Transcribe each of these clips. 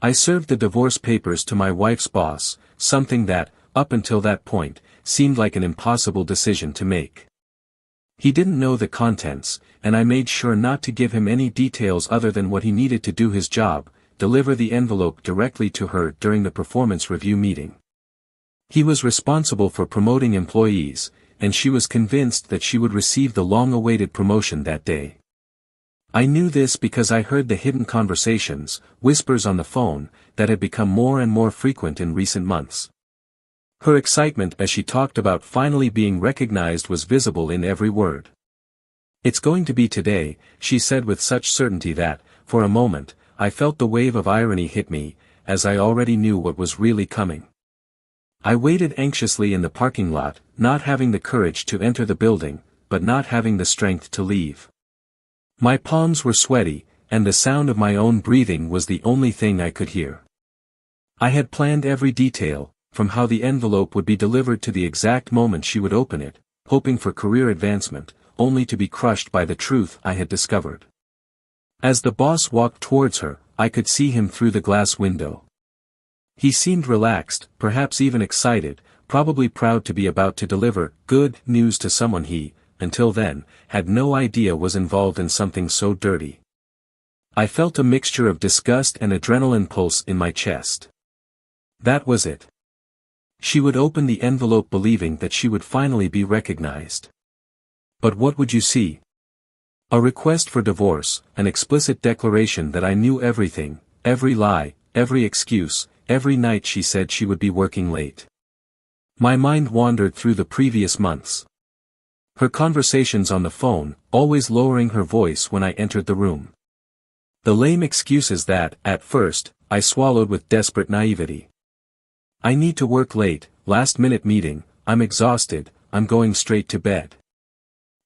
I served the divorce papers to my wife's boss, something that, up until that point, seemed like an impossible decision to make. He didn't know the contents, and I made sure not to give him any details other than what he needed to do his job, deliver the envelope directly to her during the performance review meeting. He was responsible for promoting employees, and she was convinced that she would receive the long-awaited promotion that day. I knew this because I heard the hidden conversations, whispers on the phone, that had become more and more frequent in recent months. Her excitement as she talked about finally being recognized was visible in every word. "It's going to be today," she said with such certainty that, for a moment, I felt the wave of irony hit me, as I already knew what was really coming. I waited anxiously in the parking lot, not having the courage to enter the building, but not having the strength to leave. My palms were sweaty, and the sound of my own breathing was the only thing I could hear. I had planned every detail, from how the envelope would be delivered to the exact moment she would open it, hoping for career advancement, only to be crushed by the truth I had discovered. As the boss walked towards her, I could see him through the glass window. He seemed relaxed, perhaps even excited, probably proud to be about to deliver good news to someone he, until then, had no idea was involved in something so dirty. I felt a mixture of disgust and adrenaline pulse in my chest. That was it. She would open the envelope believing that she would finally be recognized. But what would you see? A request for divorce, an explicit declaration that I knew everything, every lie, every excuse, every night she said she would be working late. My mind wandered through the previous months. Her conversations on the phone, always lowering her voice when I entered the room. The lame excuses that, at first, I swallowed with desperate naivety. "I need to work late, last-minute meeting, I'm exhausted, I'm going straight to bed."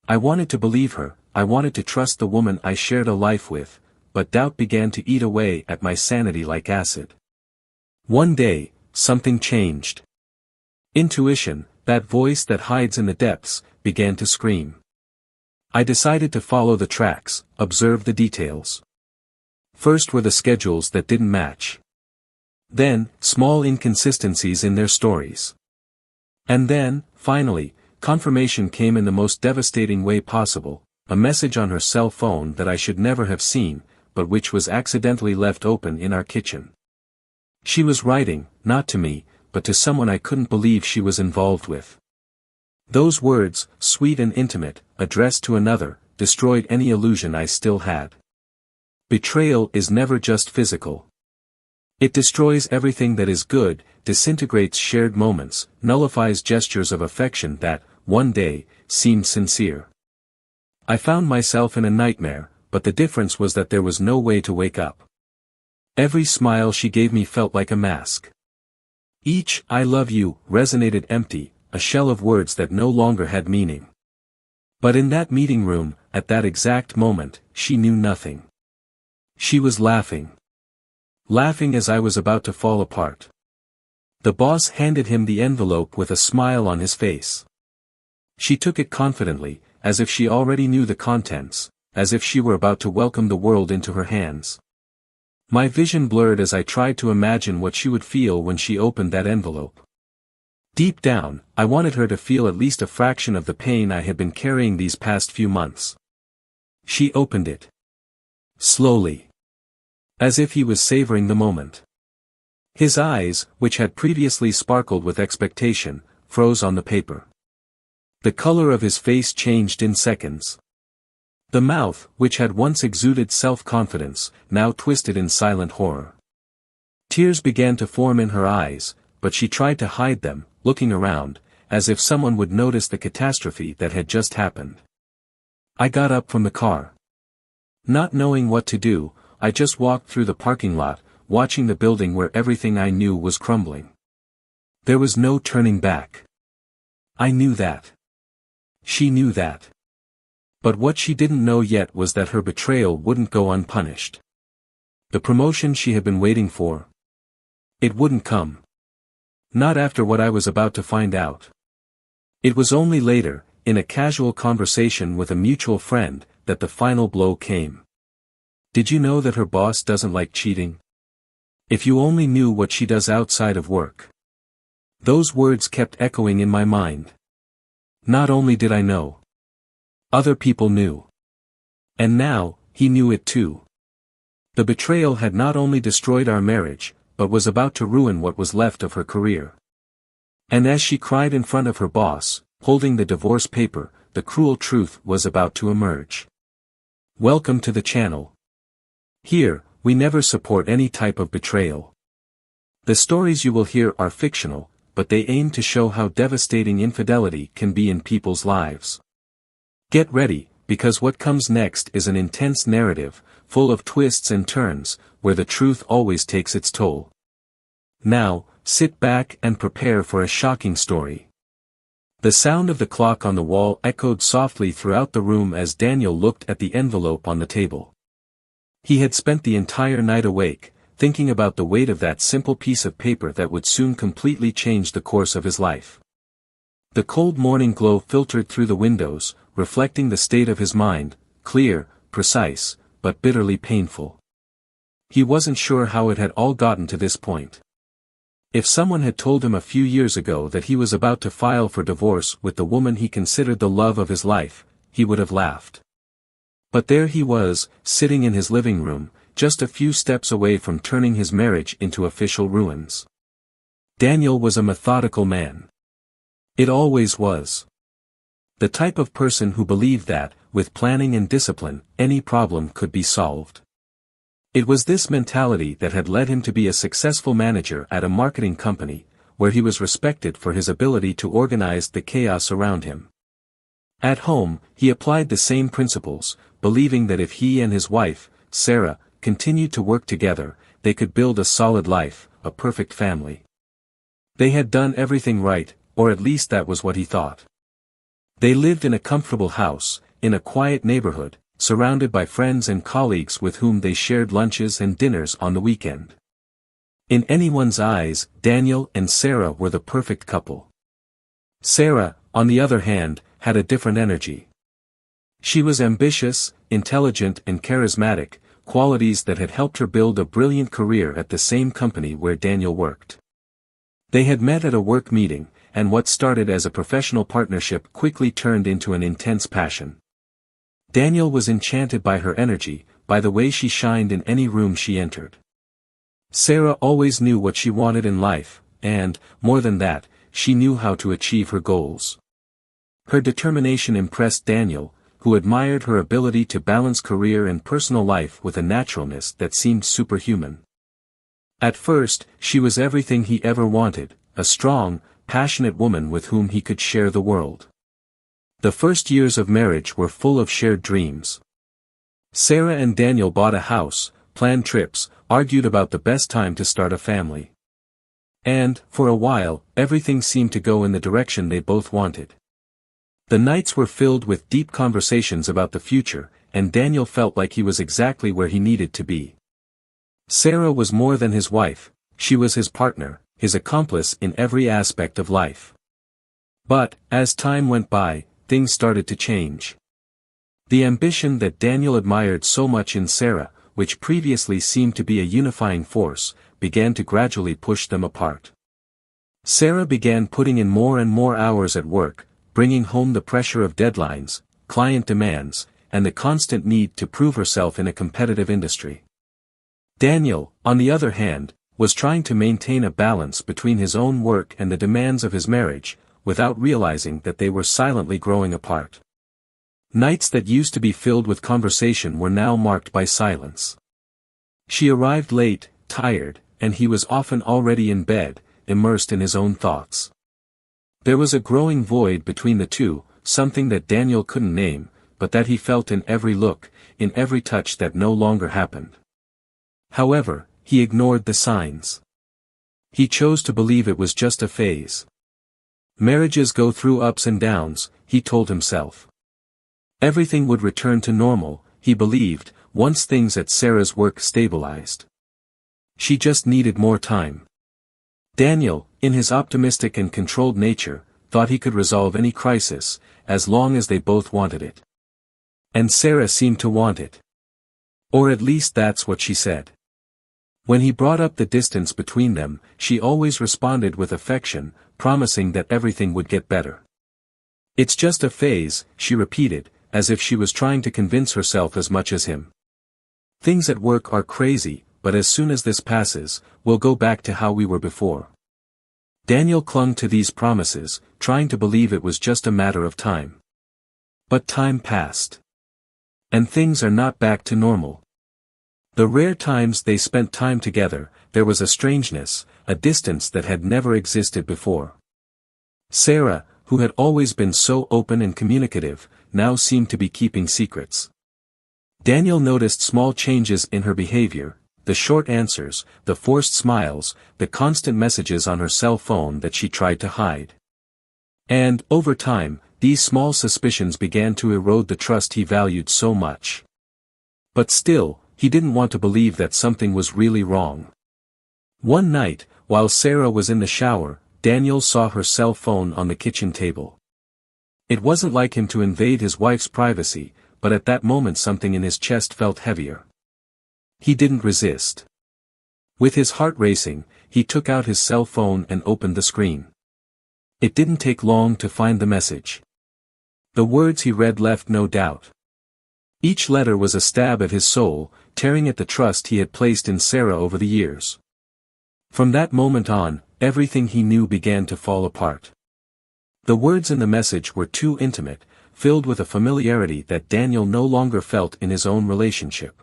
I wanted to believe her, I wanted to trust the woman I shared a life with, but doubt began to eat away at my sanity like acid. One day, something changed. Intuition, that voice that hides in the depths, began to scream. I decided to follow the tracks, observe the details. First were the schedules that didn't match. Then, small inconsistencies in their stories. And then, finally, confirmation came in the most devastating way possible, a message on her cell phone that I should never have seen, but which was accidentally left open in our kitchen. She was writing, not to me, but to someone I couldn't believe she was involved with. Those words, sweet and intimate, addressed to another, destroyed any illusion I still had. Betrayal is never just physical. It destroys everything that is good, disintegrates shared moments, nullifies gestures of affection that, one day, seemed sincere. I found myself in a nightmare, but the difference was that there was no way to wake up. Every smile she gave me felt like a mask. Each "I love you" resonated empty, a shell of words that no longer had meaning. But in that meeting room, at that exact moment, she knew nothing. She was laughing. Laughing as I was about to fall apart. The boss handed him the envelope with a smile on his face. She took it confidently, as if she already knew the contents, as if she were about to welcome the world into her hands. My vision blurred as I tried to imagine what she would feel when she opened that envelope. Deep down, I wanted her to feel at least a fraction of the pain I had been carrying these past few months. She opened it. Slowly. As if he was savoring the moment. His eyes, which had previously sparkled with expectation, froze on the paper. The color of his face changed in seconds. The mouth, which had once exuded self-confidence, now twisted in silent horror. Tears began to form in her eyes, but she tried to hide them, looking around, as if someone would notice the catastrophe that had just happened. I got up from the car. Not knowing what to do, I just walked through the parking lot, watching the building where everything I knew was crumbling. There was no turning back. I knew that. She knew that. But what she didn't know yet was that her betrayal wouldn't go unpunished. The promotion she had been waiting for. It wouldn't come. Not after what I was about to find out. It was only later, in a casual conversation with a mutual friend, that the final blow came. "Did you know that her boss doesn't like cheating?" If you only knew what she does outside of work. Those words kept echoing in my mind. Not only did I know. Other people knew. And now, he knew it too. The betrayal had not only destroyed our marriage, but was about to ruin what was left of her career. And as she cried in front of her boss, holding the divorce paper, the cruel truth was about to emerge. Welcome to the channel. Here, we never support any type of betrayal. The stories you will hear are fictional, but they aim to show how devastating infidelity can be in people's lives. Get ready, because what comes next is an intense narrative, full of twists and turns, where the truth always takes its toll. Now, sit back and prepare for a shocking story. The sound of the clock on the wall echoed softly throughout the room as Daniel looked at the envelope on the table. He had spent the entire night awake, thinking about the weight of that simple piece of paper that would soon completely change the course of his life. The cold morning glow filtered through the windows, reflecting the state of his mind, clear, precise, but bitterly painful. He wasn't sure how it had all gotten to this point. If someone had told him a few years ago that he was about to file for divorce with the woman he considered the love of his life, he would have laughed. But there he was, sitting in his living room, just a few steps away from turning his marriage into official ruins. Daniel was a methodical man. It always was. The type of person who believed that, with planning and discipline, any problem could be solved. It was this mentality that had led him to be a successful manager at a marketing company, where he was respected for his ability to organize the chaos around him. At home, he applied the same principles, believing that if he and his wife, Sarah, continued to work together, they could build a solid life, a perfect family. They had done everything right, or at least that was what he thought. They lived in a comfortable house, in a quiet neighborhood, surrounded by friends and colleagues with whom they shared lunches and dinners on the weekend. In anyone's eyes, Daniel and Sarah were the perfect couple. Sarah, on the other hand, had a different energy. She was ambitious, intelligent and charismatic, qualities that had helped her build a brilliant career at the same company where Daniel worked. They had met at a work meeting, and what started as a professional partnership quickly turned into an intense passion. Daniel was enchanted by her energy, by the way she shined in any room she entered. Sarah always knew what she wanted in life, and, more than that, she knew how to achieve her goals. Her determination impressed Daniel, who admired her ability to balance career and personal life with a naturalness that seemed superhuman. At first, she was everything he ever wanted, a strong, passionate woman with whom he could share the world. The first years of marriage were full of shared dreams. Sarah and Daniel bought a house, planned trips, argued about the best time to start a family. And, for a while, everything seemed to go in the direction they both wanted. The nights were filled with deep conversations about the future, and Daniel felt like he was exactly where he needed to be. Sarah was more than his wife, she was his partner, his accomplice in every aspect of life. But, as time went by, things started to change. The ambition that Daniel admired so much in Sarah, which previously seemed to be a unifying force, began to gradually push them apart. Sarah began putting in more and more hours at work, bringing home the pressure of deadlines, client demands, and the constant need to prove herself in a competitive industry. Daniel, on the other hand, was trying to maintain a balance between his own work and the demands of his marriage, without realizing that they were silently growing apart. Nights that used to be filled with conversation were now marked by silence. She arrived late, tired, and he was often already in bed, immersed in his own thoughts. There was a growing void between the two, something that Daniel couldn't name, but that he felt in every look, in every touch that no longer happened. However, he ignored the signs. He chose to believe it was just a phase. Marriages go through ups and downs, he told himself. Everything would return to normal, he believed, once things at Sarah's work stabilized. She just needed more time. Daniel, in his optimistic and controlled nature, thought he could resolve any crisis, as long as they both wanted it. And Sarah seemed to want it. Or at least that's what she said. When he brought up the distance between them, she always responded with affection, promising that everything would get better. "It's just a phase," she repeated, as if she was trying to convince herself as much as him. "Things at work are crazy, but as soon as this passes, we'll go back to how we were before." Daniel clung to these promises, trying to believe it was just a matter of time. But time passed. And things are not back to normal. The rare times they spent time together, there was a strangeness, a distance that had never existed before. Sarah, who had always been so open and communicative, now seemed to be keeping secrets. Daniel noticed small changes in her behavior, the short answers, the forced smiles, the constant messages on her cell phone that she tried to hide. And, over time, these small suspicions began to erode the trust he valued so much. But still, he didn't want to believe that something was really wrong. One night, while Sarah was in the shower, Daniel saw her cell phone on the kitchen table. It wasn't like him to invade his wife's privacy, but at that moment something in his chest felt heavier. He didn't resist. With his heart racing, he took out his cell phone and opened the screen. It didn't take long to find the message. The words he read left no doubt. Each letter was a stab at his soul, tearing at the trust he had placed in Sarah over the years. From that moment on, everything he knew began to fall apart. The words in the message were too intimate, filled with a familiarity that Daniel no longer felt in his own relationship.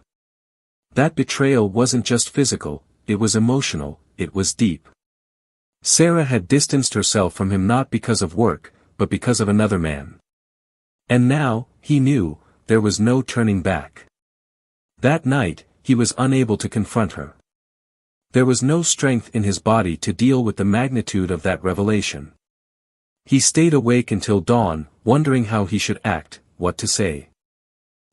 That betrayal wasn't just physical, it was emotional, it was deep. Sarah had distanced herself from him not because of work, but because of another man. And now, he knew, there was no turning back. That night, he was unable to confront her. There was no strength in his body to deal with the magnitude of that revelation. He stayed awake until dawn, wondering how he should act, what to say.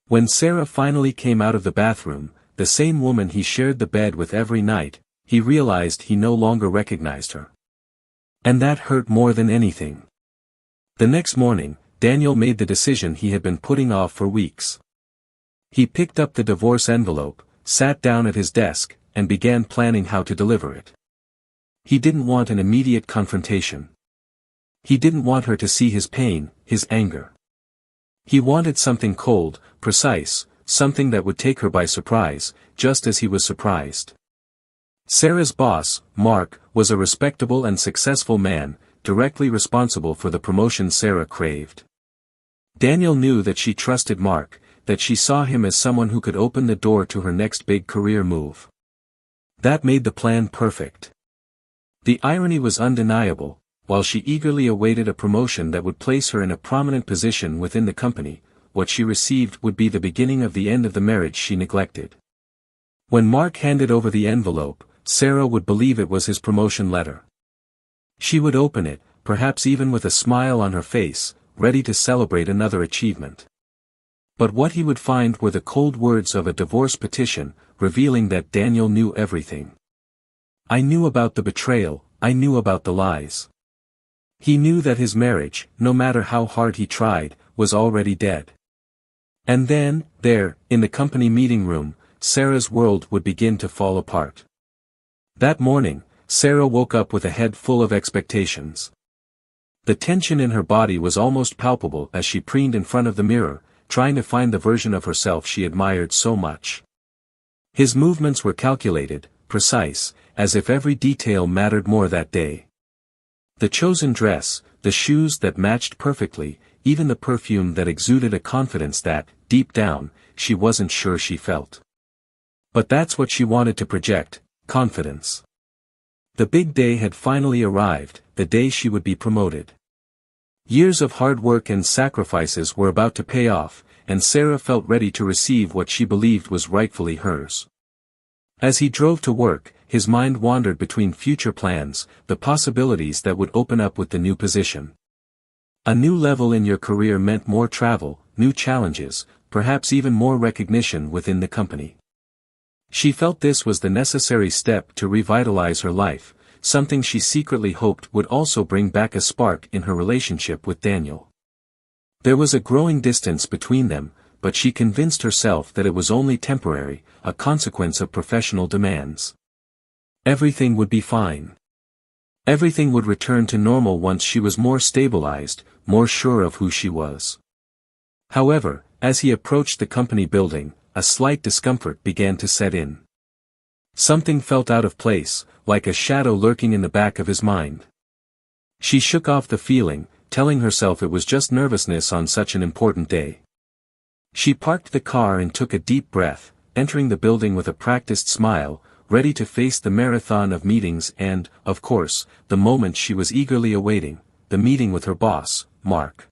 When Sarah finally came out of the bathroom, the same woman he shared the bed with every night, he realized he no longer recognized her. And that hurt more than anything. The next morning, Daniel made the decision he had been putting off for weeks. He picked up the divorce envelope, sat down at his desk, and began planning how to deliver it. He didn't want an immediate confrontation. He didn't want her to see his pain, his anger. He wanted something cold, precise, something that would take her by surprise, just as he was surprised. Sarah's boss, Mark, was a respectable and successful man, directly responsible for the promotion Sarah craved. Daniel knew that she trusted Mark, that she saw him as someone who could open the door to her next big career move. That made the plan perfect. The irony was undeniable. While she eagerly awaited a promotion that would place her in a prominent position within the company, what she received would be the beginning of the end of the marriage she neglected. When Mark handed over the envelope, Sarah would believe it was his promotion letter. She would open it, perhaps even with a smile on her face, ready to celebrate another achievement. But what he would find were the cold words of a divorce petition, revealing that Daniel knew everything. I knew about the betrayal, I knew about the lies. He knew that his marriage, no matter how hard he tried, was already dead. And then, there, in the company meeting room, Sarah's world would begin to fall apart. That morning, Sarah woke up with a head full of expectations. The tension in her body was almost palpable as she preened in front of the mirror, trying to find the version of herself she admired so much. His movements were calculated, precise, as if every detail mattered more that day. The chosen dress, the shoes that matched perfectly, even the perfume that exuded a confidence that, deep down, she wasn't sure she felt. But that's what she wanted to project, confidence. The big day had finally arrived, the day she would be promoted. Years of hard work and sacrifices were about to pay off, and Sarah felt ready to receive what she believed was rightfully hers. As he drove to work, his mind wandered between future plans, the possibilities that would open up with the new position. A new level in your career meant more travel, new challenges, perhaps even more recognition within the company. She felt this was the necessary step to revitalize her life, something she secretly hoped would also bring back a spark in her relationship with Daniel. There was a growing distance between them, but she convinced herself that it was only temporary, a consequence of professional demands. Everything would be fine. Everything would return to normal once she was more stabilized, more sure of who she was. However, as he approached the company building, a slight discomfort began to set in. Something felt out of place, like a shadow lurking in the back of his mind. She shook off the feeling, telling herself it was just nervousness on such an important day. She parked the car and took a deep breath, entering the building with a practiced smile, ready to face the marathon of meetings and, of course, the moment she was eagerly awaiting, the meeting with her boss, Mark.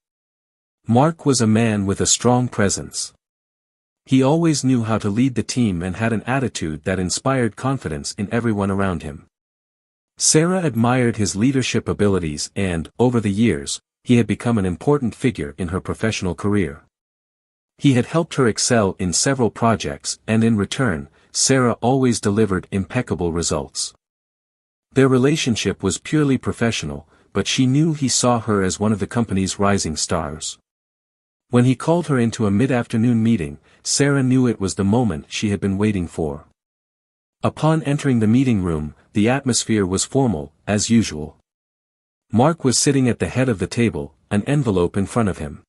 Mark was a man with a strong presence. He always knew how to lead the team and had an attitude that inspired confidence in everyone around him. Sarah admired his leadership abilities and, over the years, he had become an important figure in her professional career. He had helped her excel in several projects and in return, Sarah always delivered impeccable results. Their relationship was purely professional, but she knew he saw her as one of the company's rising stars. When he called her into a mid-afternoon meeting, Sarah knew it was the moment she had been waiting for. Upon entering the meeting room, the atmosphere was formal, as usual. Mark was sitting at the head of the table, an envelope in front of him.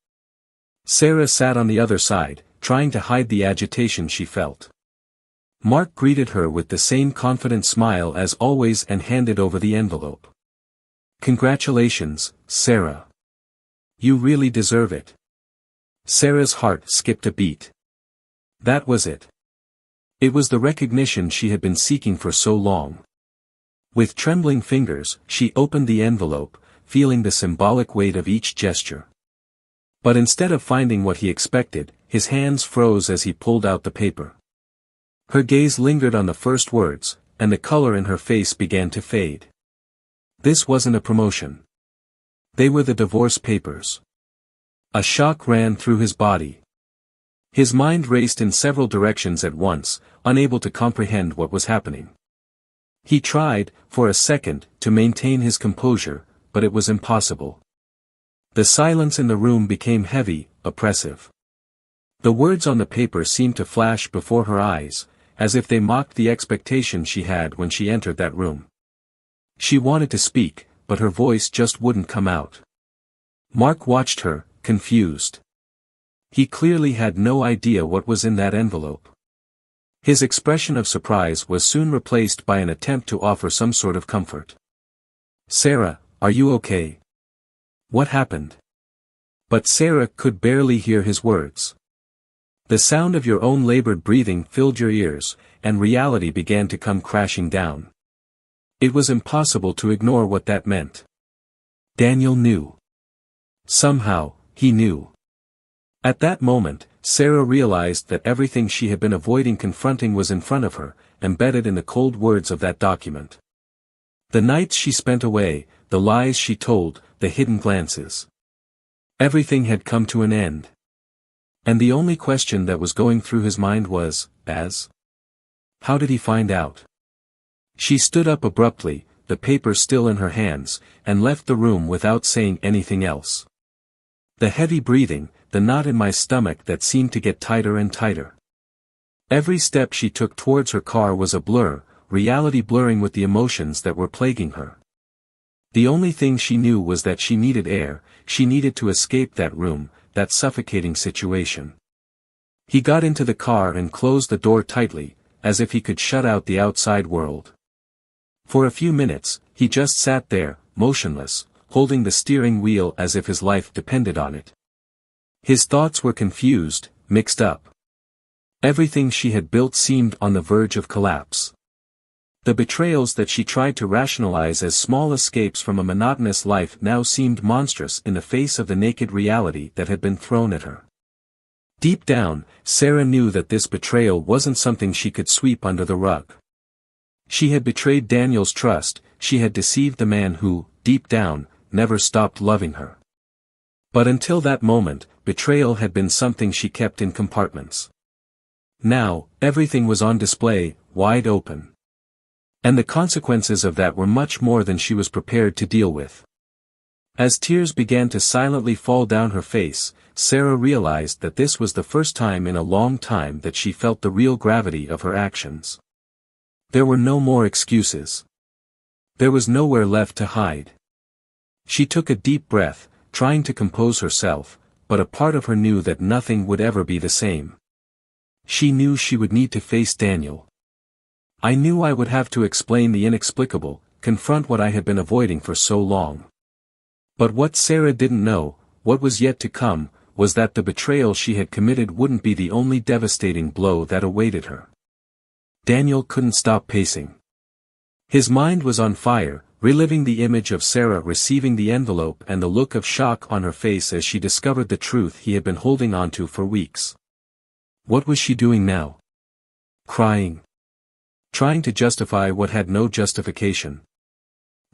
Sarah sat on the other side, trying to hide the agitation she felt. Mark greeted her with the same confident smile as always and handed over the envelope. "Congratulations, Sarah. You really deserve it." Sarah's heart skipped a beat. That was it. It was the recognition she had been seeking for so long. With trembling fingers, she opened the envelope, feeling the symbolic weight of each gesture. But instead of finding what he expected, his hands froze as he pulled out the paper. Her gaze lingered on the first words, and the color in her face began to fade. This wasn't a promotion. They were the divorce papers. A shock ran through his body. His mind raced in several directions at once, unable to comprehend what was happening. He tried, for a second, to maintain his composure, but it was impossible. The silence in the room became heavy, oppressive. The words on the paper seemed to flash before her eyes, as if they mocked the expectation she had when she entered that room. She wanted to speak, but her voice just wouldn't come out. Mark watched her, confused. He clearly had no idea what was in that envelope. His expression of surprise was soon replaced by an attempt to offer some sort of comfort. "Sarah, are you okay? What happened?" But Sarah could barely hear his words. The sound of your own labored breathing filled your ears, and reality began to come crashing down. It was impossible to ignore what that meant. Daniel knew. Somehow, he knew. At that moment, Sarah realized that everything she had been avoiding confronting was in front of her, embedded in the cold words of that document. The nights she spent away, the lies she told, the hidden glances. Everything had come to an end. And the only question that was going through his mind was, how did he find out? She stood up abruptly, the paper still in her hands, and left the room without saying anything else. The heavy breathing, the knot in my stomach that seemed to get tighter and tighter. Every step she took towards her car was a blur, reality blurring with the emotions that were plaguing her. The only thing she knew was that she needed air, she needed to escape that room, that suffocating situation. He got into the car and closed the door tightly, as if he could shut out the outside world. For a few minutes, he just sat there, motionless, holding the steering wheel as if his life depended on it. His thoughts were confused, mixed up. Everything she had built seemed on the verge of collapse. The betrayals that she tried to rationalize as small escapes from a monotonous life now seemed monstrous in the face of the naked reality that had been thrown at her. Deep down, Sarah knew that this betrayal wasn't something she could sweep under the rug. She had betrayed Daniel's trust, she had deceived the man who, deep down, never stopped loving her. But until that moment, betrayal had been something she kept in compartments. Now, everything was on display, wide open. And the consequences of that were much more than she was prepared to deal with. As tears began to silently fall down her face, Sarah realized that this was the first time in a long time that she felt the real gravity of her actions. There were no more excuses. There was nowhere left to hide. She took a deep breath, trying to compose herself, but a part of her knew that nothing would ever be the same. She knew she would need to face Daniel. I knew I would have to explain the inexplicable, confront what I had been avoiding for so long. But what Sarah didn't know, what was yet to come, was that the betrayal she had committed wouldn't be the only devastating blow that awaited her. Daniel couldn't stop pacing. His mind was on fire, reliving the image of Sarah receiving the envelope and the look of shock on her face as she discovered the truth he had been holding onto for weeks. What was she doing now? Crying. Trying to justify what had no justification.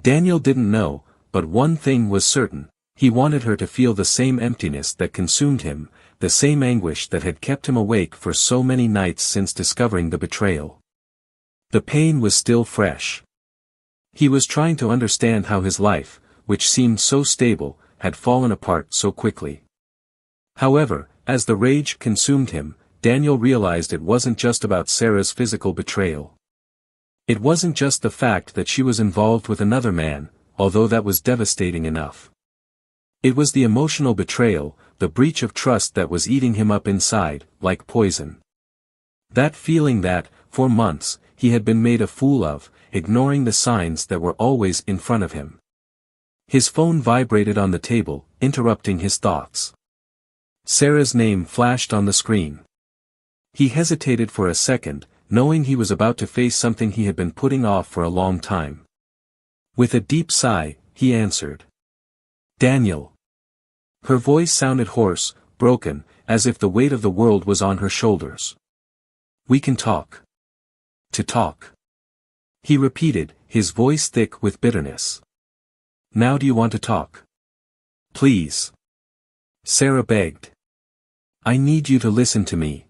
Daniel didn't know, but one thing was certain, he wanted her to feel the same emptiness that consumed him, the same anguish that had kept him awake for so many nights since discovering the betrayal. The pain was still fresh. He was trying to understand how his life, which seemed so stable, had fallen apart so quickly. However, as the rage consumed him, Daniel realized it wasn't just about Sarah's physical betrayal. It wasn't just the fact that she was involved with another man, although that was devastating enough. It was the emotional betrayal, the breach of trust that was eating him up inside, like poison. That feeling that, for months, he had been made a fool of, ignoring the signs that were always in front of him. His phone vibrated on the table, interrupting his thoughts. Sarah's name flashed on the screen. He hesitated for a second, knowing he was about to face something he had been putting off for a long time. With a deep sigh, he answered. Daniel. Her voice sounded hoarse, broken, as if the weight of the world was on her shoulders. We can talk. To talk. He repeated, his voice thick with bitterness. Now do you want to talk? Please. Sarah begged. I need you to listen to me.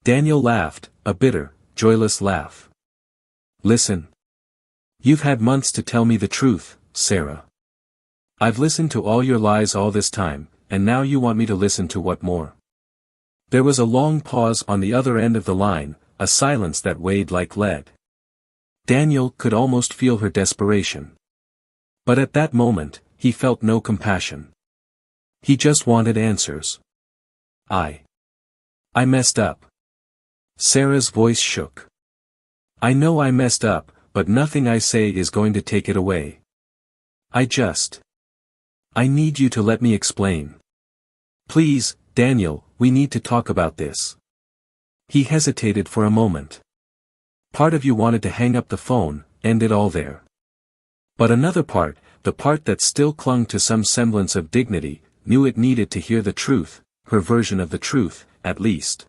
Daniel laughed, a bitter, joyless laugh. Listen. You've had months to tell me the truth, Sarah. I've listened to all your lies all this time, and now you want me to listen to what more? There was a long pause on the other end of the line, a silence that weighed like lead. Daniel could almost feel her desperation. But at that moment, he felt no compassion. He just wanted answers. I messed up. Sarah's voice shook. I know I messed up, but nothing I say is going to take it away. I need you to let me explain. Please, Daniel, we need to talk about this. He hesitated for a moment. Part of you wanted to hang up the phone, end it all there. But another part, the part that still clung to some semblance of dignity, knew it needed to hear the truth, her version of the truth, at least.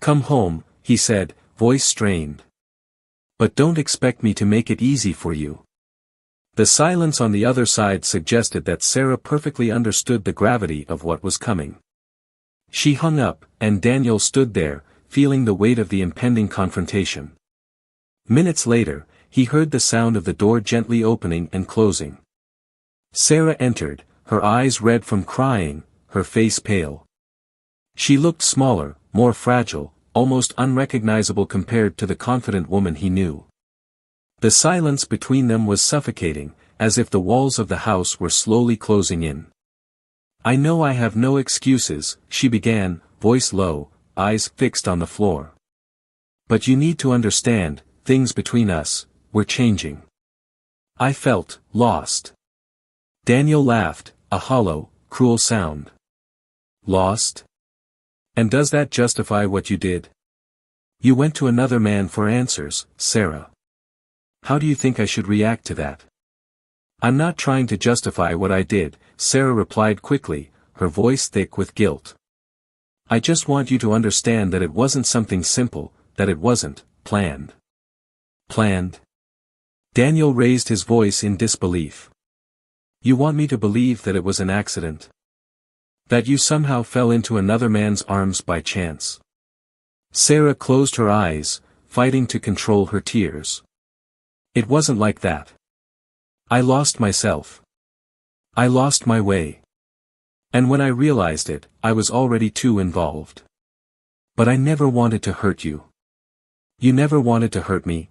Come home, he said, voice strained. But don't expect me to make it easy for you. The silence on the other side suggested that Sarah perfectly understood the gravity of what was coming. She hung up, and Daniel stood there, feeling the weight of the impending confrontation. Minutes later, he heard the sound of the door gently opening and closing. Sarah entered, her eyes red from crying, her face pale. She looked smaller, more fragile, almost unrecognizable compared to the confident woman he knew. The silence between them was suffocating, as if the walls of the house were slowly closing in. I know I have no excuses, she began, voice low, eyes fixed on the floor. But you need to understand, things between us, were changing. I felt lost. Daniel laughed, a hollow, cruel sound. Lost? And does that justify what you did? You went to another man for answers, Sarah. How do you think I should react to that? I'm not trying to justify what I did, Sarah replied quickly, her voice thick with guilt. I just want you to understand that it wasn't something simple, that it wasn't planned. Planned? Daniel raised his voice in disbelief. You want me to believe that it was an accident? That you somehow fell into another man's arms by chance? Sarah closed her eyes, fighting to control her tears. It wasn't like that. I lost myself. I lost my way. And when I realized it, I was already too involved. But I never wanted to hurt you. You never wanted to hurt me,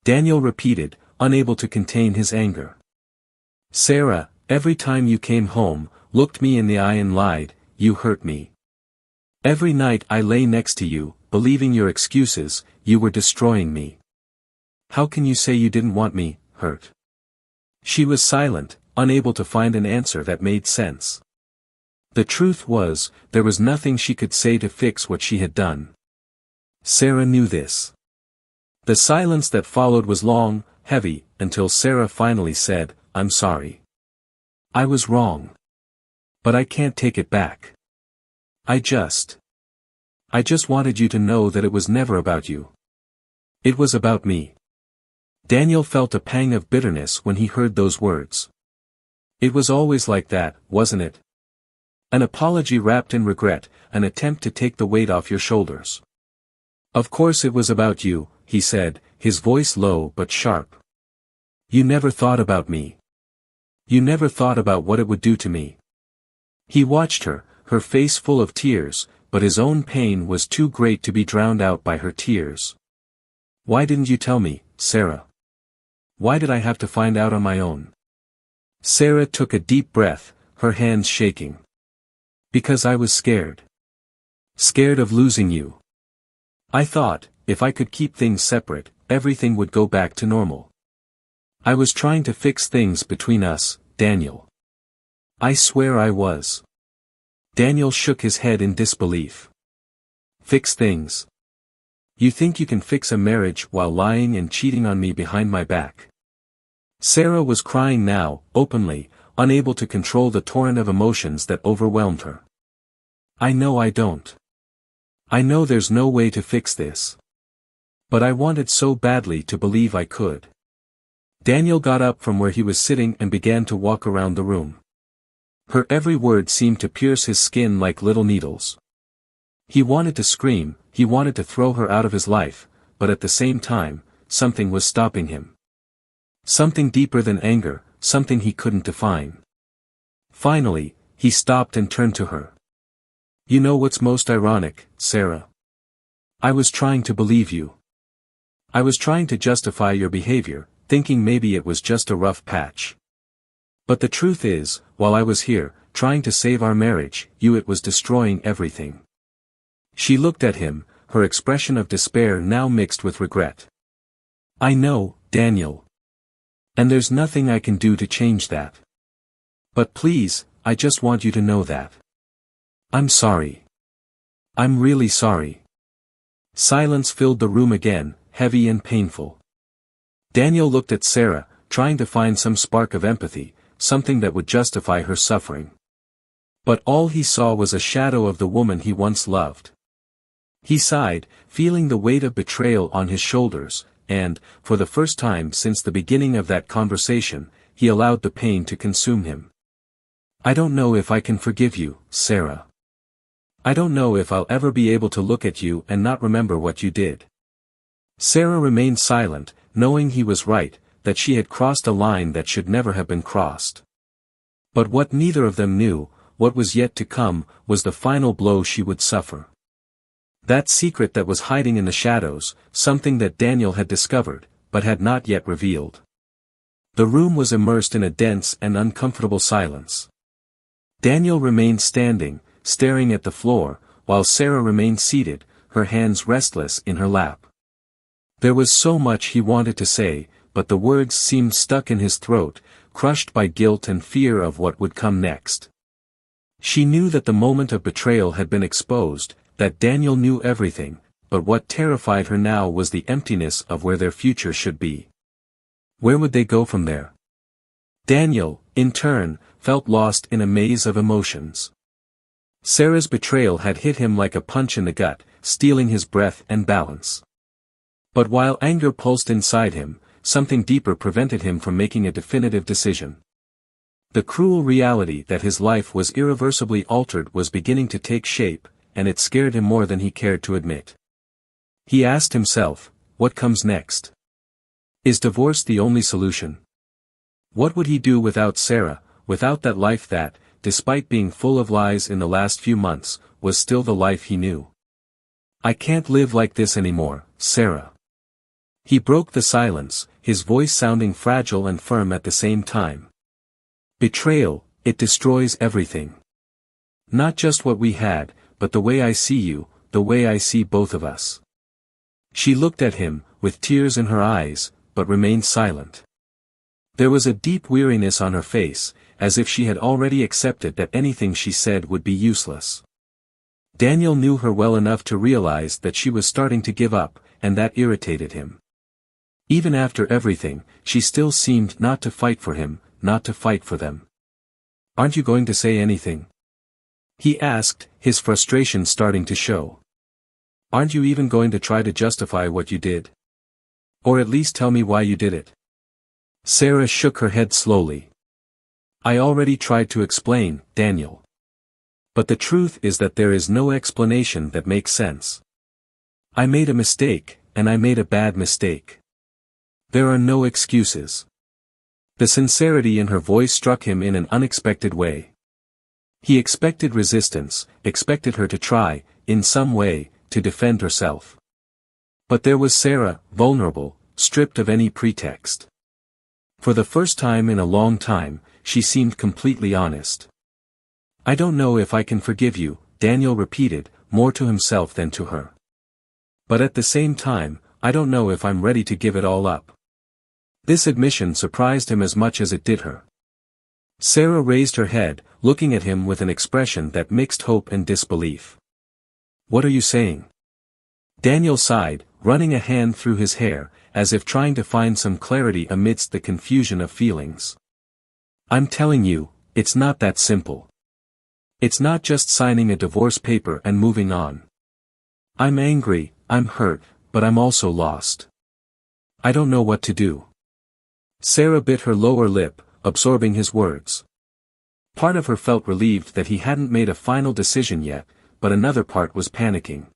Daniel repeated, unable to contain his anger. Sarah, every time you came home, looked me in the eye and lied, you hurt me. Every night I lay next to you, believing your excuses, you were destroying me. How can you say you didn't want me, hurt? She was silent, unable to find an answer that made sense. The truth was, there was nothing she could say to fix what she had done. Sarah knew this. The silence that followed was long, heavy, until Sarah finally said, I'm sorry. I was wrong. But I can't take it back. I just wanted you to know that it was never about you. It was about me. Daniel felt a pang of bitterness when he heard those words. It was always like that, wasn't it? An apology wrapped in regret, an attempt to take the weight off your shoulders. Of course it was about you, he said, his voice low but sharp. You never thought about me. You never thought about what it would do to me. He watched her, her face full of tears, but his own pain was too great to be drowned out by her tears. Why didn't you tell me, Sarah? Why did I have to find out on my own? Sarah took a deep breath, her hands shaking. Because I was scared. Scared of losing you. I thought, if I could keep things separate, everything would go back to normal. I was trying to fix things between us, Daniel. I swear I was. Daniel shook his head in disbelief. Fix things? You think you can fix a marriage while lying and cheating on me behind my back? Sarah was crying now, openly, unable to control the torrent of emotions that overwhelmed her. I know I don't. I know there's no way to fix this. But I wanted so badly to believe I could. Daniel got up from where he was sitting and began to walk around the room. Her every word seemed to pierce his skin like little needles. He wanted to scream, he wanted to throw her out of his life, but at the same time, something was stopping him. Something deeper than anger, something he couldn't define. Finally, he stopped and turned to her. You know what's most ironic, Sarah? I was trying to believe you. I was trying to justify your behavior, thinking maybe it was just a rough patch. But the truth is, while I was here, trying to save our marriage, it was destroying everything. She looked at him, her expression of despair now mixed with regret. I know, Daniel. And there's nothing I can do to change that. But please, I just want you to know that. I'm sorry. I'm really sorry. Silence filled the room again, heavy and painful. Daniel looked at Sarah, trying to find some spark of empathy, something that would justify her suffering. But all he saw was a shadow of the woman he once loved. He sighed, feeling the weight of betrayal on his shoulders, and, for the first time since the beginning of that conversation, he allowed the pain to consume him. I don't know if I can forgive you, Sarah. I don't know if I'll ever be able to look at you and not remember what you did. Sarah remained silent, knowing he was right, that she had crossed a line that should never have been crossed. But what neither of them knew, what was yet to come, was the final blow she would suffer. That secret that was hiding in the shadows, something that Daniel had discovered, but had not yet revealed. The room was immersed in a dense and uncomfortable silence. Daniel remained standing, staring at the floor, while Sarah remained seated, her hands restless in her lap. There was so much he wanted to say, but the words seemed stuck in his throat, crushed by guilt and fear of what would come next. She knew that the moment of betrayal had been exposed, that Daniel knew everything, but what terrified her now was the emptiness of where their future should be. Where would they go from there? Daniel, in turn, felt lost in a maze of emotions. Sarah's betrayal had hit him like a punch in the gut, stealing his breath and balance. But while anger pulsed inside him, something deeper prevented him from making a definitive decision. The cruel reality that his life was irreversibly altered was beginning to take shape, and it scared him more than he cared to admit. He asked himself, what comes next? Is divorce the only solution? What would he do without Sarah, without that life that, despite being full of lies in the last few months, was still the life he knew? I can't live like this anymore, Sarah. He broke the silence, his voice sounding fragile and firm at the same time. Betrayal, it destroys everything. Not just what we had, but the way I see you, the way I see both of us. She looked at him, with tears in her eyes, but remained silent. There was a deep weariness on her face, as if she had already accepted that anything she said would be useless. Daniel knew her well enough to realize that she was starting to give up, and that irritated him. Even after everything, she still seemed not to fight for him, not to fight for them. "Aren't you going to say anything?" he asked, his frustration starting to show. "Aren't you even going to try to justify what you did? Or at least tell me why you did it?" Sarah shook her head slowly. "I already tried to explain, Daniel. But the truth is that there is no explanation that makes sense. I made a mistake, and I made a bad mistake. There are no excuses." The sincerity in her voice struck him in an unexpected way. He expected resistance, expected her to try, in some way, to defend herself. But there was Sarah, vulnerable, stripped of any pretext. For the first time in a long time, she seemed completely honest. "I don't know if I can forgive you," Daniel repeated, more to himself than to her. "But at the same time, I don't know if I'm ready to give it all up." This admission surprised him as much as it did her. Sarah raised her head, looking at him with an expression that mixed hope and disbelief. "What are you saying?" Daniel sighed, running a hand through his hair, as if trying to find some clarity amidst the confusion of feelings. "I'm telling you, it's not that simple. It's not just signing a divorce paper and moving on. I'm angry, I'm hurt, but I'm also lost. I don't know what to do." Sarah bit her lower lip, absorbing his words. Part of her felt relieved that he hadn't made a final decision yet, but another part was panicking.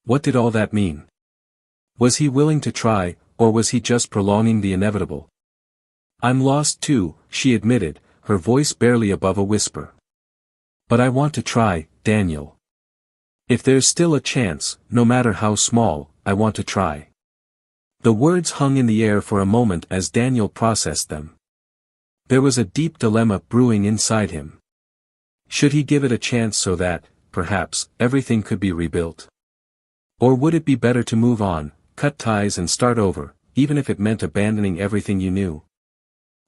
What did all that mean? Was he willing to try, or was he just prolonging the inevitable? "I'm lost too," she admitted, her voice barely above a whisper. "But I want to try, Daniel. If there's still a chance, no matter how small, I want to try." The words hung in the air for a moment as Daniel processed them. There was a deep dilemma brewing inside him. Should he give it a chance so that, perhaps, everything could be rebuilt? Or would it be better to move on, cut ties and start over, even if it meant abandoning everything you knew?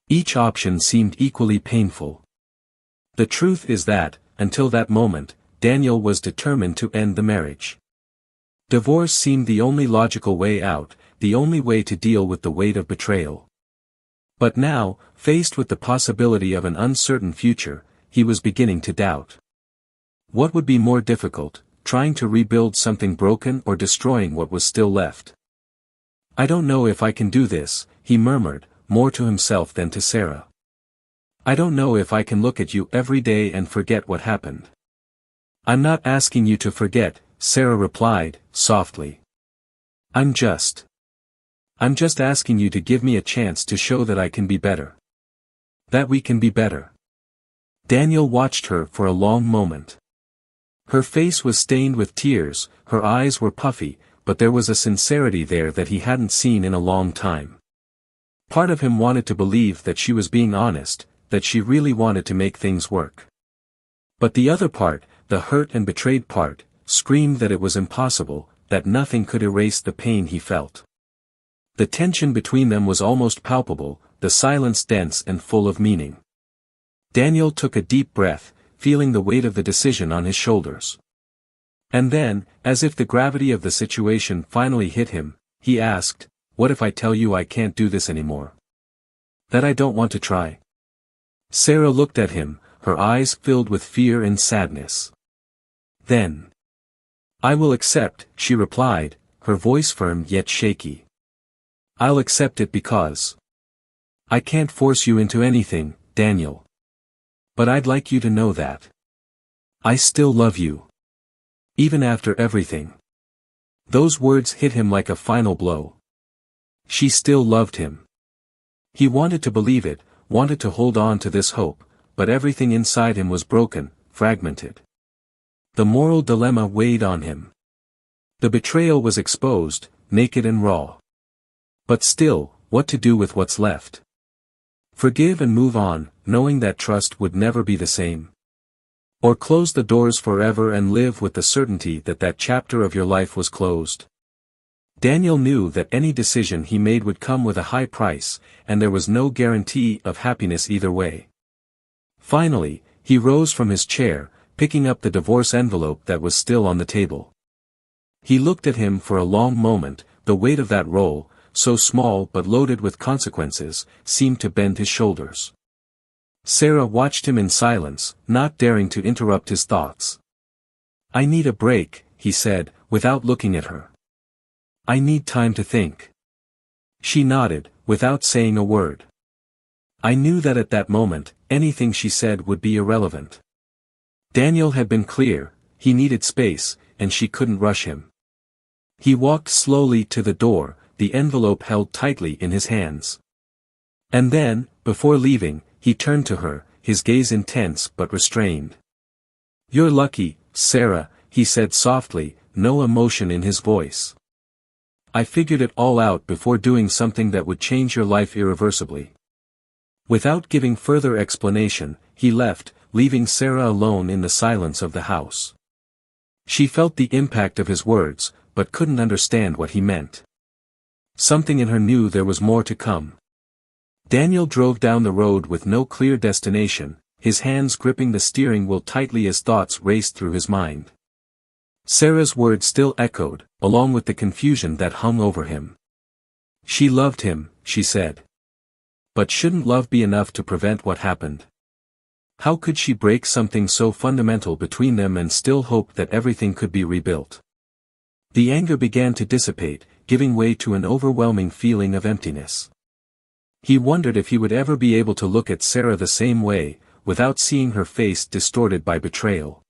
Each option seemed equally painful. The truth is that, until that moment, Daniel was determined to end the marriage. Divorce seemed the only logical way out, the only way to deal with the weight of betrayal. But now, faced with the possibility of an uncertain future, he was beginning to doubt. What would be more difficult, trying to rebuild something broken or destroying what was still left? "I don't know if I can do this," he murmured, more to himself than to Sarah. "I don't know if I can look at you every day and forget what happened." "I'm not asking you to forget," Sarah replied, softly. I'm just asking you to give me a chance to show that I can be better. That we can be better." Daniel watched her for a long moment. Her face was stained with tears, her eyes were puffy, but there was a sincerity there that he hadn't seen in a long time. Part of him wanted to believe that she was being honest, that she really wanted to make things work. But the other part, the hurt and betrayed part, screamed that it was impossible, that nothing could erase the pain he felt. The tension between them was almost palpable, the silence dense and full of meaning. Daniel took a deep breath, feeling the weight of the decision on his shoulders. And then, as if the gravity of the situation finally hit him, he asked, "What if I tell you I can't do this anymore? That I don't want to try?" Sarah looked at him, her eyes filled with fear and sadness. "Then I will accept," she replied, her voice firm yet shaky. "I'll accept it because I can't force you into anything, Daniel. But I'd like you to know that I still love you. Even after everything." Those words hit him like a final blow. She still loved him. He wanted to believe it, wanted to hold on to this hope, but everything inside him was broken, fragmented. The moral dilemma weighed on him. The betrayal was exposed, naked and raw. But still, what to do with what's left? Forgive and move on, knowing that trust would never be the same. Or close the doors forever and live with the certainty that that chapter of your life was closed. Daniel knew that any decision he made would come with a high price, and there was no guarantee of happiness either way. Finally, he rose from his chair, picking up the divorce envelope that was still on the table. He looked at him for a long moment. The weight of that roll, so small but loaded with consequences, seemed to bend his shoulders. Sarah watched him in silence, not daring to interrupt his thoughts. "I need a break," he said, without looking at her. "I need time to think." She nodded, without saying a word. I knew that at that moment, anything she said would be irrelevant. Daniel had been clear, he needed space, and she couldn't rush him. He walked slowly to the door, the envelope held tightly in his hands. And then, before leaving, he turned to her, his gaze intense but restrained. "You're lucky, Sarah," he said softly, no emotion in his voice. "I figured it all out before doing something that would change your life irreversibly." Without giving further explanation, he left, leaving Sarah alone in the silence of the house. She felt the impact of his words, but couldn't understand what he meant. Something in her knew there was more to come. Daniel drove down the road with no clear destination, his hands gripping the steering wheel tightly as thoughts raced through his mind. Sarah's words still echoed, along with the confusion that hung over him. She loved him, she said. But shouldn't love be enough to prevent what happened? How could she break something so fundamental between them and still hope that everything could be rebuilt? The anger began to dissipate, giving way to an overwhelming feeling of emptiness. He wondered if he would ever be able to look at Sarah the same way, without seeing her face distorted by betrayal.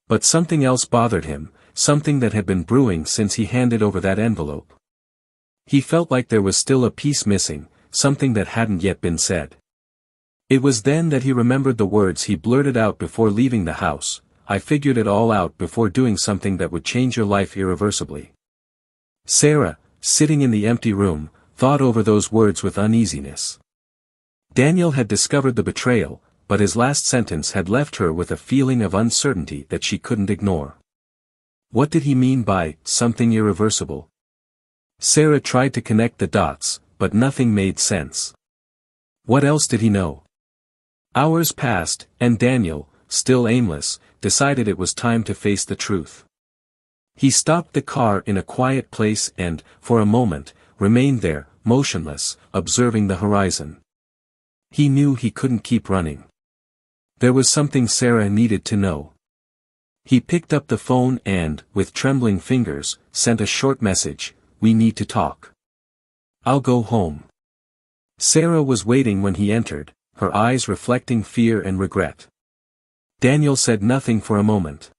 But something else bothered him, something that had been brewing since he handed over that envelope. He felt like there was still a piece missing, something that hadn't yet been said. It was then that he remembered the words he blurted out before leaving the house: "I figured it all out before doing something that would change your life irreversibly." Sarah, sitting in the empty room, thought over those words with uneasiness. Daniel had discovered the betrayal, but his last sentence had left her with a feeling of uncertainty that she couldn't ignore. What did he mean by something irreversible? Sarah tried to connect the dots, but nothing made sense. What else did he know? Hours passed, and Daniel, still aimless, decided it was time to face the truth. He stopped the car in a quiet place and, for a moment, remained there, motionless, observing the horizon. He knew he couldn't keep running. There was something Sarah needed to know. He picked up the phone and, with trembling fingers, sent a short message: "We need to talk. I'll go home." Sarah was waiting when he entered, her eyes reflecting fear and regret. Daniel said nothing for a moment.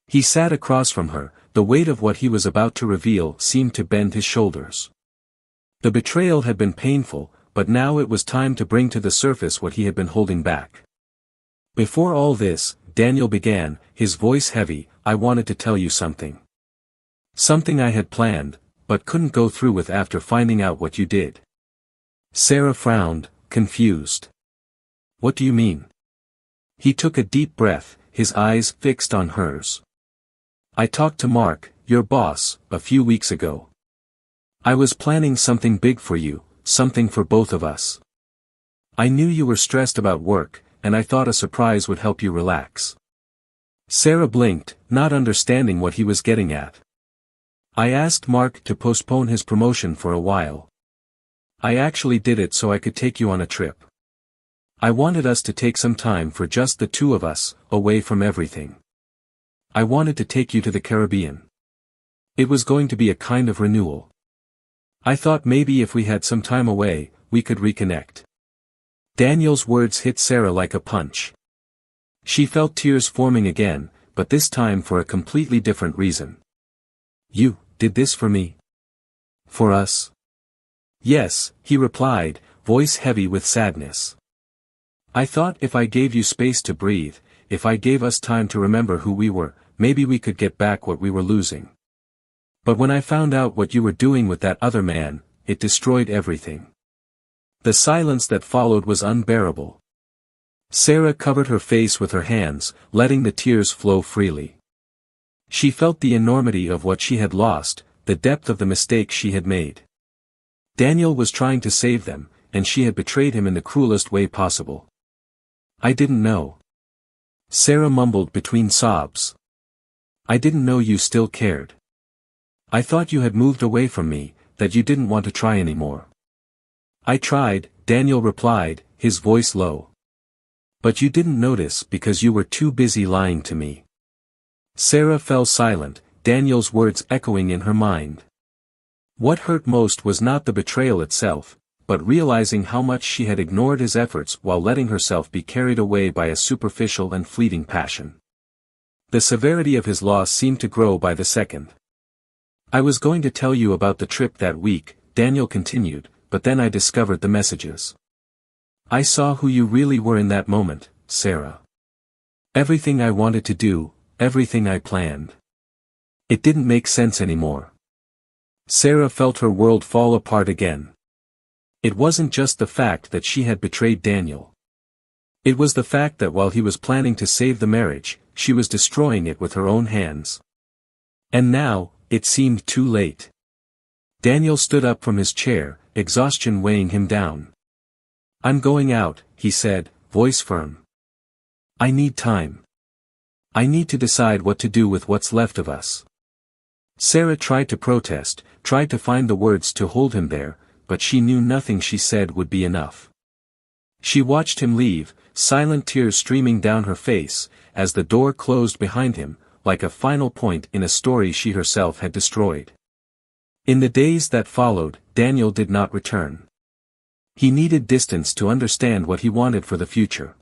He sat across from her, the weight of what he was about to reveal seemed to bend his shoulders. The betrayal had been painful, but now it was time to bring to the surface what he had been holding back. "Before all this," Daniel began, his voice heavy, "I wanted to tell you something. Something I had planned, but couldn't go through with after finding out what you did." Sarah frowned, confused. "What do you mean?" He took a deep breath, his eyes fixed on hers. "I talked to Mark, your boss, a few weeks ago. I was planning something big for you, something for both of us. I knew you were stressed about work, and I thought a surprise would help you relax." Sarah blinked, not understanding what he was getting at. "I asked Mark to postpone his promotion for a while. I actually did it so I could take you on a trip. I wanted us to take some time for just the two of us, away from everything. I wanted to take you to the Caribbean. It was going to be a kind of renewal. I thought maybe if we had some time away, we could reconnect." Daniel's words hit Sarah like a punch. She felt tears forming again, but this time for a completely different reason. "You did this for me? For us?" "Yes," he replied, voice heavy with sadness. "I thought if I gave you space to breathe, if I gave us time to remember who we were, maybe we could get back what we were losing. But when I found out what you were doing with that other man, it destroyed everything. The silence that followed was unbearable. Sarah covered her face with her hands, letting the tears flow freely. She felt the enormity of what she had lost, the depth of the mistake she had made. Daniel was trying to save them, and she had betrayed him in the cruelest way possible. "I didn't know," Sarah mumbled between sobs. "I didn't know you still cared. I thought you had moved away from me, that you didn't want to try anymore." "I tried," Daniel replied, his voice low. "But you didn't notice because you were too busy lying to me." Sarah fell silent, Daniel's words echoing in her mind. What hurt most was not the betrayal itself, but realizing how much she had ignored his efforts while letting herself be carried away by a superficial and fleeting passion. The severity of his loss seemed to grow by the second. "I was going to tell you about the trip that week," Daniel continued, "but then I discovered the messages. I saw who you really were in that moment, Sarah. Everything I wanted to do, everything I planned. It didn't make sense anymore." Sarah felt her world fall apart again. It wasn't just the fact that she had betrayed Daniel. It was the fact that while he was planning to save the marriage, she was destroying it with her own hands. And now, it seemed too late. Daniel stood up from his chair, exhaustion weighing him down. "I'm going out," he said, voice firm. "I need time. I need to decide what to do with what's left of us." Sarah tried to protest, tried to find the words to hold him there, but she knew nothing she said would be enough. She watched him leave, silent tears streaming down her face, as the door closed behind him, like a final point in a story she herself had destroyed. In the days that followed, Daniel did not return. He needed distance to understand what he wanted for the future.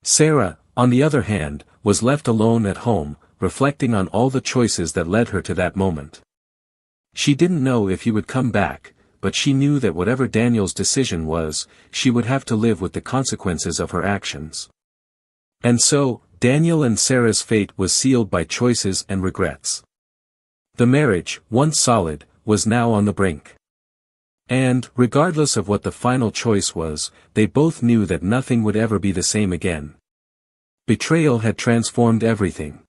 Sarah, on the other hand, was left alone at home, reflecting on all the choices that led her to that moment. She didn't know if he would come back, but she knew that whatever Daniel's decision was, she would have to live with the consequences of her actions. And so, Daniel and Sarah's fate was sealed by choices and regrets. The marriage, once solid, was now on the brink. And, regardless of what the final choice was, they both knew that nothing would ever be the same again. Betrayal had transformed everything.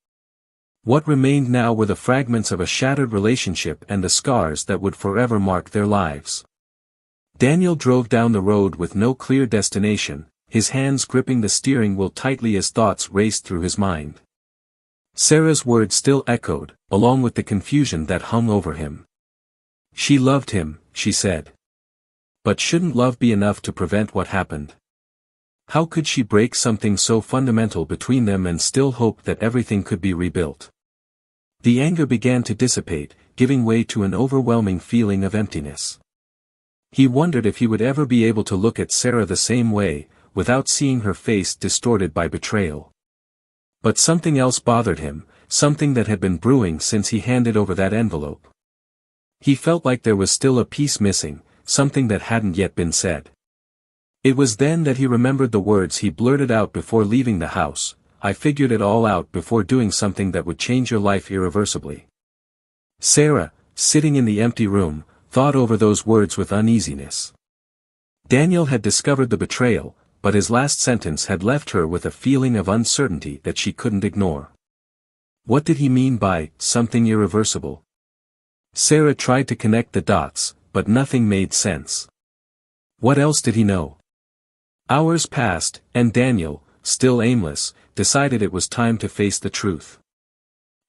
What remained now were the fragments of a shattered relationship and the scars that would forever mark their lives. Daniel drove down the road with no clear destination, his hands gripping the steering wheel tightly as thoughts raced through his mind. Sarah's words still echoed, along with the confusion that hung over him. She loved him, she said. But shouldn't love be enough to prevent what happened? How could she break something so fundamental between them and still hope that everything could be rebuilt? The anger began to dissipate, giving way to an overwhelming feeling of emptiness. He wondered if he would ever be able to look at Sarah the same way, without seeing her face distorted by betrayal. But something else bothered him, something that had been brewing since he handed over that envelope. He felt like there was still a piece missing, something that hadn't yet been said. It was then that he remembered the words he blurted out before leaving the house: "I figured it all out before doing something that would change your life irreversibly." Sarah, sitting in the empty room, thought over those words with uneasiness. Daniel had discovered the betrayal, but his last sentence had left her with a feeling of uncertainty that she couldn't ignore. What did he mean by something irreversible? Sarah tried to connect the dots, but nothing made sense. What else did he know? Hours passed, and Daniel, still aimless, decided it was time to face the truth.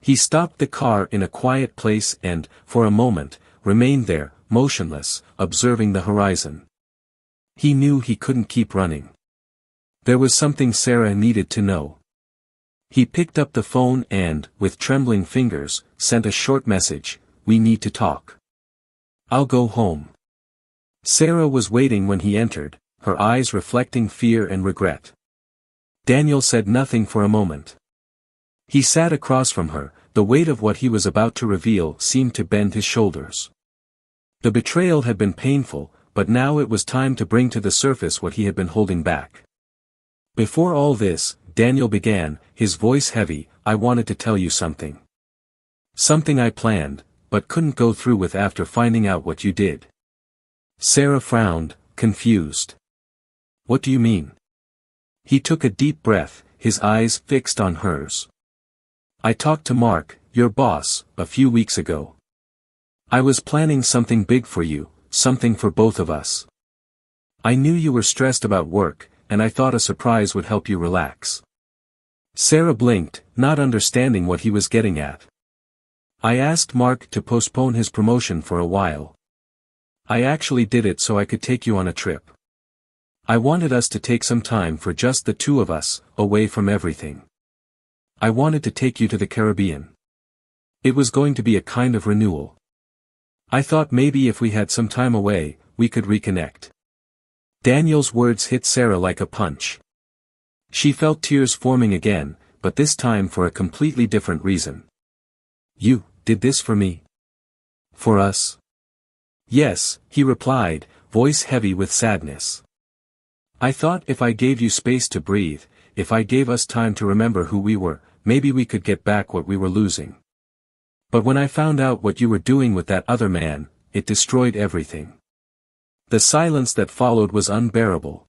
He stopped the car in a quiet place and, for a moment, remained there, motionless, observing the horizon. He knew he couldn't keep running. There was something Sarah needed to know. He picked up the phone and, with trembling fingers, sent a short message: "We need to talk. I'll go home." Sarah was waiting when he entered, her eyes reflecting fear and regret. Daniel said nothing for a moment. He sat across from her, the weight of what he was about to reveal seemed to bend his shoulders. The betrayal had been painful, but now it was time to bring to the surface what he had been holding back. "Before all this," Daniel began, his voice heavy, "I wanted to tell you something. Something I planned, but couldn't go through with after finding out what you did." Sarah frowned, confused. What do you mean? He took a deep breath, his eyes fixed on hers. I talked to Mark, your boss, a few weeks ago. I was planning something big for you, something for both of us. I knew you were stressed about work, and I thought a surprise would help you relax. Sarah blinked, not understanding what he was getting at. I asked Mark to postpone his promotion for a while. I actually did it so I could take you on a trip. I wanted us to take some time for just the two of us, away from everything. I wanted to take you to the Caribbean. It was going to be a kind of renewal. I thought maybe if we had some time away, we could reconnect. Daniel's words hit Sarah like a punch. She felt tears forming again, but this time for a completely different reason. You did this for me? For us? Yes, he replied, voice heavy with sadness. I thought if I gave you space to breathe, if I gave us time to remember who we were, maybe we could get back what we were losing. But when I found out what you were doing with that other man, it destroyed everything. The silence that followed was unbearable.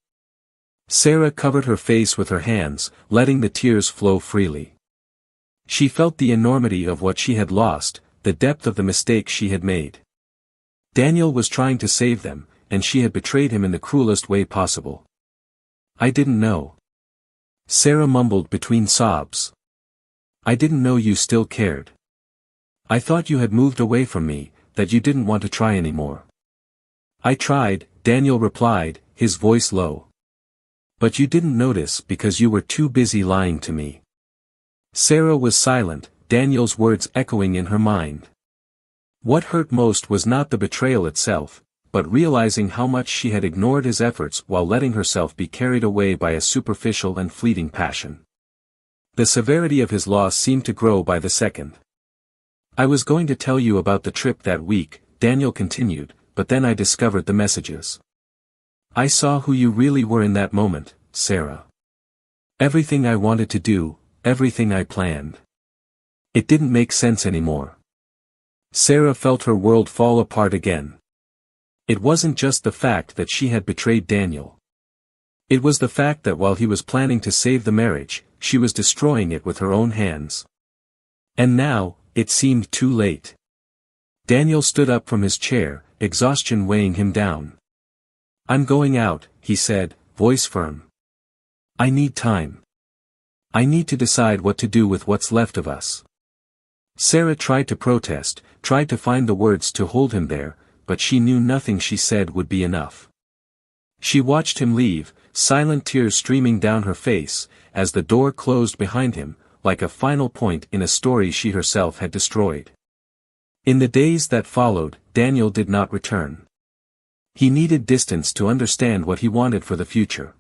Sarah covered her face with her hands, letting the tears flow freely. She felt the enormity of what she had lost, the depth of the mistake she had made. Daniel was trying to save them, and she had betrayed him in the cruelest way possible. I didn't know. Sarah mumbled between sobs. I didn't know you still cared. I thought you had moved away from me, that you didn't want to try anymore. I tried, Daniel replied, his voice low. But you didn't notice because you were too busy lying to me. Sarah was silent, Daniel's words echoing in her mind. What hurt most was not the betrayal itself, but realizing how much she had ignored his efforts while letting herself be carried away by a superficial and fleeting passion. The severity of his loss seemed to grow by the second. I was going to tell you about the trip that week, Daniel continued, but then I discovered the messages. I saw who you really were in that moment, Sarah. Everything I wanted to do, everything I planned. It didn't make sense anymore. Sarah felt her world fall apart again. It wasn't just the fact that she had betrayed Daniel. It was the fact that while he was planning to save the marriage, she was destroying it with her own hands. And now, it seemed too late. Daniel stood up from his chair, exhaustion weighing him down. I'm going out, he said, voice firm. I need time. I need to decide what to do with what's left of us. Sarah tried to protest, tried to find the words to hold him there, but she knew nothing she said would be enough. She watched him leave, silent tears streaming down her face, as the door closed behind him, like a final point in a story she herself had destroyed. In the days that followed, Daniel did not return. He needed distance to understand what he wanted for the future.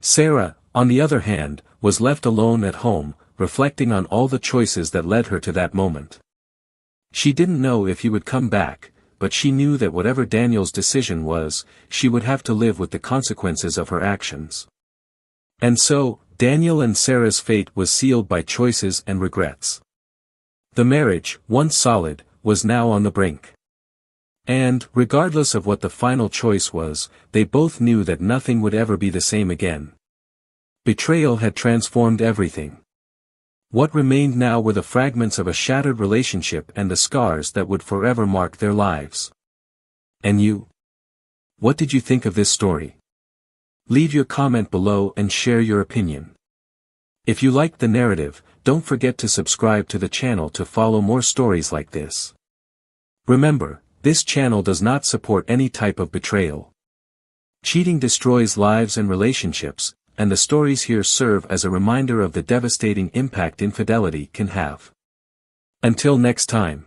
Sarah, on the other hand, was left alone at home, reflecting on all the choices that led her to that moment. She didn't know if he would come back, but she knew that whatever Daniel's decision was, she would have to live with the consequences of her actions. And so, Daniel and Sarah's fate was sealed by choices and regrets. The marriage, once solid, was now on the brink. And, regardless of what the final choice was, they both knew that nothing would ever be the same again. Betrayal had transformed everything. What remained now were the fragments of a shattered relationship and the scars that would forever mark their lives. And you? What did you think of this story? Leave your comment below and share your opinion. If you liked the narrative, don't forget to subscribe to the channel to follow more stories like this. Remember, this channel does not support any type of betrayal. Cheating destroys lives and relationships, and the stories here serve as a reminder of the devastating impact infidelity can have. Until next time.